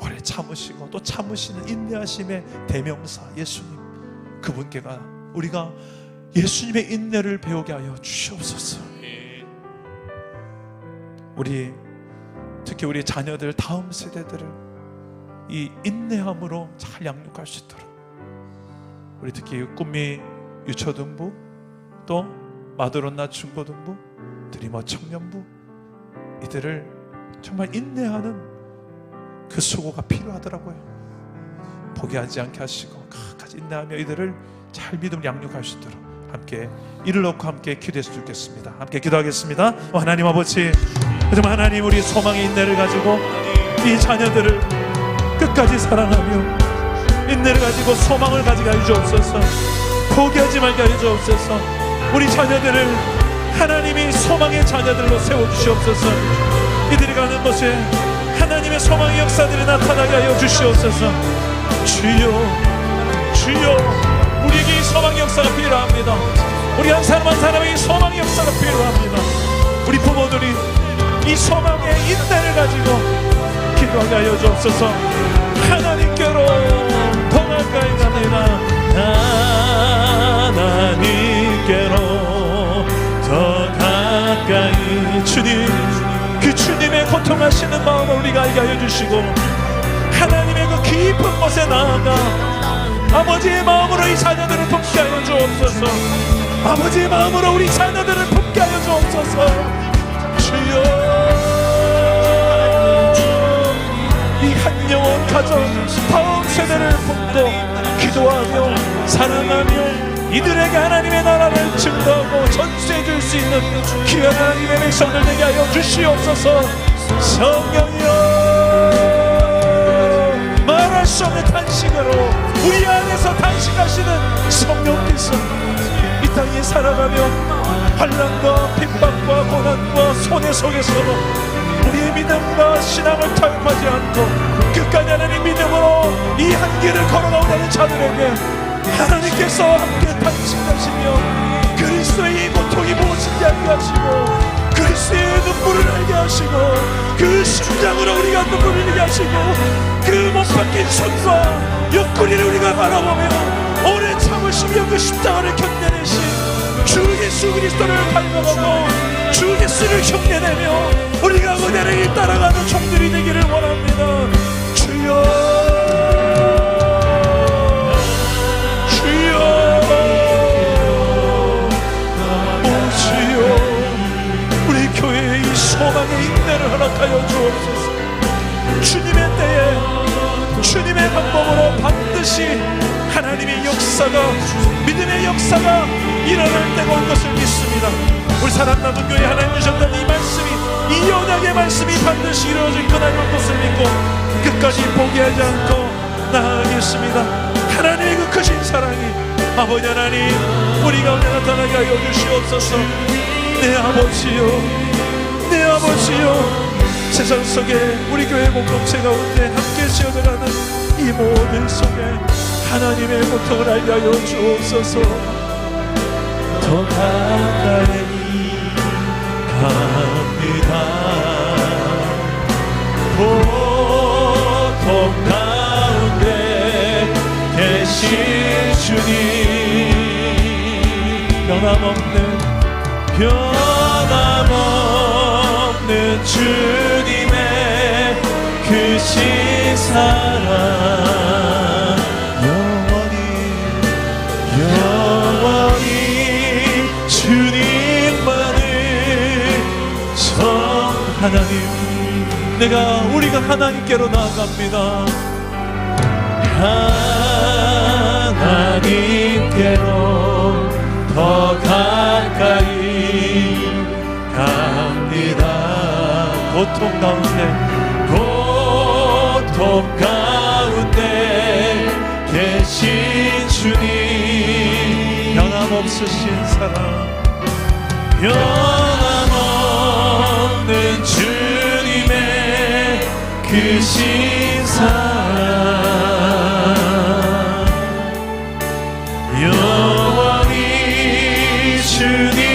오래 참으시고 또 참으시는 인내하심의 대명사 예수님, 그분께가 우리가 예수님의 인내를 배우게 하여 주시옵소서. 우리 특히 우리 자녀들, 다음 세대들을 이 인내함으로 잘 양육할 수 있도록, 우리 특히 꿈미 유초등부 또 마도로나 중고등부, 드리머 청년부, 이들을 정말 인내하는 그 수고가 필요하더라고요. 포기하지 않게 하시고 끝까지 인내하며 이들을 잘 믿음을 양육할 수 있도록 함께 이를 놓고 함께 기도했으면 좋겠습니다. 함께 기도하겠습니다. 하나님 아버지, 정말 하나님, 우리 소망의 인내를 가지고 이 자녀들을 끝까지 사랑하며 인내를 가지고 소망을 가지게 하여 주옵소서. 포기하지 말게 하여 주옵소서. 우리 자녀들을 하나님이 소망의 자녀들로 세워주시옵소서. 이들이 가는 곳에 하나님의 소망의 역사들이 나타나게 하여 주시옵소서. 주여, 주여, 우리에게 이 소망의 역사가 필요합니다. 우리 한 사람 한 사람에게 이 소망의 역사가 필요합니다. 우리 부모들이 이 소망의 인내를 가지고 기도하게 하여 주옵소서. 하나님께로 더 가까이 갑니다. 하나님께로 더 가까이. 주님, 그 주님의 고통하시는 마음을 우리가 알게 하여 주시고 하나님의 그 깊은 곳에 나아가 아버지의 마음으로 이 자녀들을 품게 하여 주옵소서. 아버지의 마음으로 우리 자녀들을 품게 하여 주옵소서. 주여, 이 한 영혼 가정 다음 세대를 품고 기도하며 사랑하며 이들에게 하나님의 나라를 증거하고 전수해 줄 수 있는 귀한 하나님의 백성들 되게 하여 주시옵소서. 성령이여, 말할 수 없는 탄식으로 우리 안에서 탄식하시는 성령께서 이 땅에 살아가며 환난과 핍박과 고난과 손해 속에서도 우리의 믿음과 신앙을 타협하지 않고 끝까지 하나님 믿음으로 이 한 길을 걸어가오는 자들에게 하나님께서 함께 탄식하시며 그리스도의 이 고통이 무엇인지 알게 하시고 그리스도의 눈물을 알게 하시고 그 심장으로 우리가 눈물을 흘리게 하시고 그 못 박힌 손과 옆구리를 우리가 바라보며 오래 참으시며 그 십자가를 견뎌내신 주 예수 그리스도를 닮아가고 주 예수를 흉내내며 우리가 그대를 따라가는 종들이 되기를 원합니다. 주여, 주여, 오 주여, 우리 교회의 이 소망의 인내를 허락하여 주옵소서. 주님의 때에 주님의 방법으로 반드시 하나님의 역사가, 믿음의 역사가 일어날 때가 온 것을 믿습니다. 우리 사랑나무 교회 하나님 주셨던 이 말씀이, 이 언약의 말씀이 반드시 이루어질 그날이 올 것을 믿고 끝까지 포기하지 않고 나아가겠습니다. 하나님의 그 크신 사랑이 아버지 하나님 우리 가운데 나타나게 하여 주시옵소서. 내 아버지요, 내 아버지요, 세상 속에 우리 교회 공동체 가운데 함께 지어져가는 이 모든 속에 하나님의 고통을 알게 하여 주옵소서. 더 가까이 갑니다. 고통 가운데 계신 주님, 변함없는 주님의 크신 사랑 영원히 주님만을 하나님, 우리가 하나님께로 나아갑니다. 하나님께로 더 가까이 갑니다. 고통 가운데 계신 주님, 변함없으신 사랑, 변함없는 주님의 크신 사랑 영원히 주님